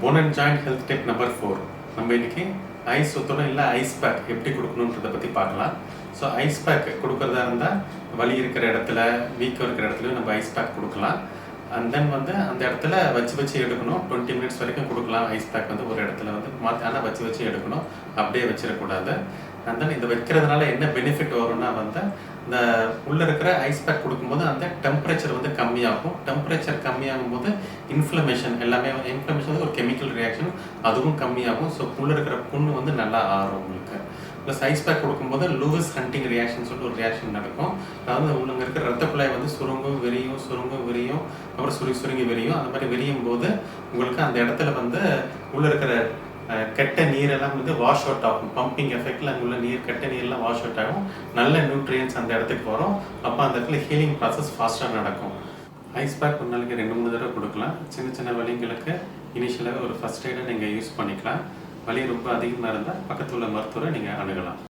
Phone and joint health tech number 4 நம்ம இன்னைக்கு ice ஒத்தடம் இல்லை ஐஸ் பேக் எப்படி கொடுக்கணுன்றதை பற்றி பார்க்கலாம். ஸோ ஐஸ் பேக் கொடுக்குறதா இருந்தால் வலி இருக்கிற இடத்துல வீக்கம் இருக்கிற இடத்துலையும் நம்ம ஐஸ் பேக் கொடுக்கலாம். அண்ட் தென் அந்த இடத்துல வச்சு எடுக்கணும். 20 மினிட்ஸ் வரைக்கும் கொடுக்கலாம். ஐஸ் பேக் ஒரு இடத்துல மாற்றி ஆனால் வச்சு எடுக்கணும், அப்படியே வச்சிடக்கூடாது. அண்ட் தென் இதை வைக்கிறதுனால என்ன பெனிஃபிட் வரும்னா இந்த உள்ளே இருக்கிற ஐஸ் பேக் கொடுக்கும்போது அந்த டெம்பரேச்சர் கம்மியாகும். டெம்பரேச்சர் கம்மியாகும் போது இன்ஃப்ளமேஷன் இன்ஃப்ளமேஷன் ஒரு கெமிக்கல் ரியாக்ஷன் அதுவும் கம்மியாகும். ஸோ உள்ளே இருக்கிற புண்ணு நல்லா ஆறும் உங்களுக்கு. ப்ளஸ் ஐஸ் பேக் கொடுக்கும்போது லூவிஸ் ஹண்டிங் ரியாக்ஷன் சொல்லிட்டு ஒரு ரியாக்ஷன் நடக்கும். அதாவது உள்ளே இருக்கிற ரத்த குழாய் சுருங்கும் விரியும் அப்புறம் சுருங்கி விரியும். அந்த மாதிரி விரியும் போது உங்களுக்கு அந்த இடத்துல உள்ளே இருக்கிற கெட்ட நீரெல்லாம் வாஷ் அவுட் ஆகும். பம்பிங் எஃபெக்டில் அங்கே உள்ள கெட்ட நீர்லாம் வாஷ் அவுட் ஆகும். நல்ல நியூட்ரியன்ஸ் அந்த இடத்துக்கு வரும். அப்போ அந்த இடத்துல ஹீலிங் ப்ராசஸ் ஃபாஸ்ட்டாக நடக்கும். ஐஸ் பேக் ஒரு நாளைக்கு 2-3 தடவை கொடுக்கலாம். சின்ன வலிங்களுக்கு இனிஷியலாக ஒரு ஃபர்ஸ்ட் எய்டை நீங்கள் யூஸ் பண்ணிக்கலாம். வலி ரொம்ப அதிகமாக இருந்தால் பக்கத்தில் உள்ள மருத்துவரை நீங்கள் அணுகலாம்.